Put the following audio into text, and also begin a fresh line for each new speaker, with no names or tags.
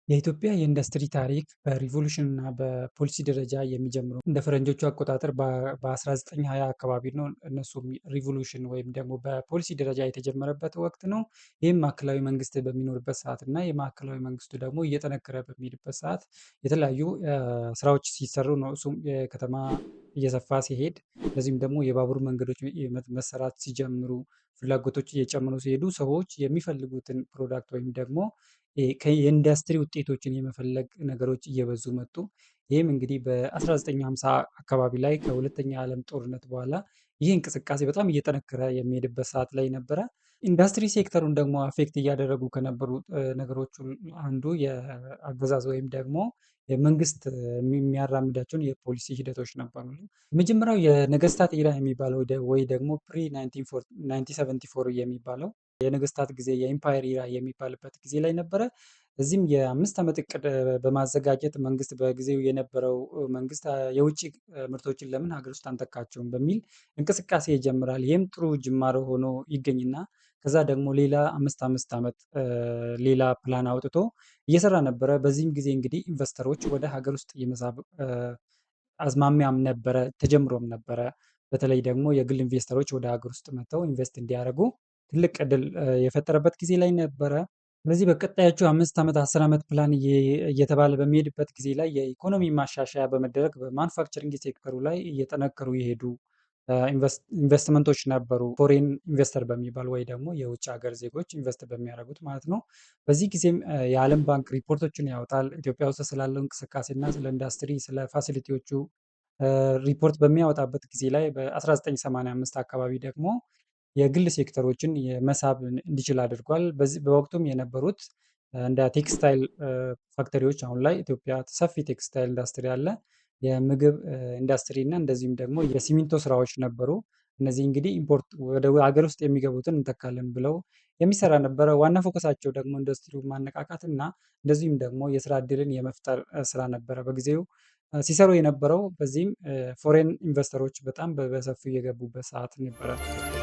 የኢትዮጵያ የኢንዱስትሪ ታሪክ በሪቮሉሽን እና በፖሊሲ ደረጃ የሚጀምረው እንደ ፈረንጆቹ አቆጣጠር በ1920 አካባቢ ነው። እነሱም ሪቮሉሽን ወይም ደግሞ በፖሊሲ ደረጃ የተጀመረበት ወቅት ነው። ይህም ማዕከላዊ መንግስት በሚኖርበት ሰዓት እና የማዕከላዊ መንግስቱ ደግሞ እየጠነከረ በሚሄድበት ሰዓት የተለያዩ ስራዎች ሲሰሩ ነው። እሱም የከተማ እየሰፋ ሲሄድ፣ እንደዚሁም ደግሞ የባቡር መንገዶች መሰራት ሲጀምሩ፣ ፍላጎቶች እየጨመሩ ሲሄዱ ሰዎች የሚፈልጉትን ፕሮዳክት ወይም ደግሞ የኢንዱስትሪ ውጤቶችን የመፈለግ ነገሮች እየበዙ መጡ። ይህም እንግዲህ በ1950 አካባቢ ላይ ከሁለተኛ ዓለም ጦርነት በኋላ ይህ እንቅስቃሴ በጣም እየጠነከረ የሚሄድበት ሰዓት ላይ ነበረ። ኢንዱስትሪ ሴክተሩን ደግሞ አፌክት እያደረጉ ከነበሩ ነገሮች አንዱ የአገዛዝ ወይም ደግሞ የመንግስት የሚያራምዳቸውን የፖሊሲ ሂደቶች ነበሩ። የመጀመሪያው የነገስታት ኢራ የሚባለው ወይ ደግሞ ፕሪ 1974 የሚባለው የነገስታት ጊዜ የኢምፓየር ኢራ የሚባልበት ጊዜ ላይ ነበረ። እዚህም የአምስት ዓመት እቅድ በማዘጋጀት መንግስት በጊዜው የነበረው መንግስት የውጭ ምርቶችን ለምን ሀገር ውስጥ አንተካቸውም በሚል እንቅስቃሴ ይጀምራል። ይህም ጥሩ ጅማሮ ሆኖ ይገኝና ከዛ ደግሞ ሌላ አምስት ዓመት ሌላ ፕላን አውጥቶ እየሰራ ነበረ። በዚህም ጊዜ እንግዲህ ኢንቨስተሮች ወደ ሀገር ውስጥ የመሳብ አዝማሚያም ነበረ፣ ተጀምሮም ነበረ። በተለይ ደግሞ የግል ኢንቨስተሮች ወደ ሀገር ውስጥ መጥተው ኢንቨስት እንዲያደርጉ ትልቅ እድል የፈጠረበት ጊዜ ላይ ነበረ። ስለዚህ በቀጣዮቹ 5 ዓመት 10 ዓመት ፕላን እየተባለ በሚሄድበት ጊዜ ላይ የኢኮኖሚ ማሻሻያ በመደረግ በማኑፋክቸሪንግ ሴክተሩ ላይ እየጠነከሩ የሄዱ ኢንቨስትመንቶች ነበሩ። ፎሬን ኢንቨስተር በሚባል ወይ ደግሞ የውጭ ሀገር ዜጎች ኢንቨስት በሚያደርጉት ማለት ነው። በዚህ ጊዜም የዓለም ባንክ ሪፖርቶችን ያወጣል። ኢትዮጵያ ውስጥ ስላለው እንቅስቃሴ እና ስለ ኢንዱስትሪ ስለ ፋሲሊቲዎቹ ሪፖርት በሚያወጣበት ጊዜ ላይ በ1985 አካባቢ ደግሞ የግል ሴክተሮችን የመሳብ እንዲችል አድርጓል። በወቅቱም የነበሩት እንደ ቴክስታይል ፋክተሪዎች አሁን ላይ ኢትዮጵያ ሰፊ ቴክስታይል ኢንዱስትሪ አለ። የምግብ ኢንዱስትሪ እና እንደዚሁም ደግሞ የሲሚንቶ ስራዎች ነበሩ። እነዚህ እንግዲህ ኢምፖርት ወደ ሀገር ውስጥ የሚገቡትን እንተካለን ብለው የሚሰራ ነበረ። ዋና ፎከሳቸው ደግሞ ኢንዱስትሪውን ማነቃቃት እና እንደዚሁም ደግሞ የስራ እድልን የመፍጠር ስራ ነበረ በጊዜው ሲሰሩ የነበረው። በዚህም ፎሬን ኢንቨስተሮች በጣም በሰፊው የገቡበት ሰዓት ነበረ።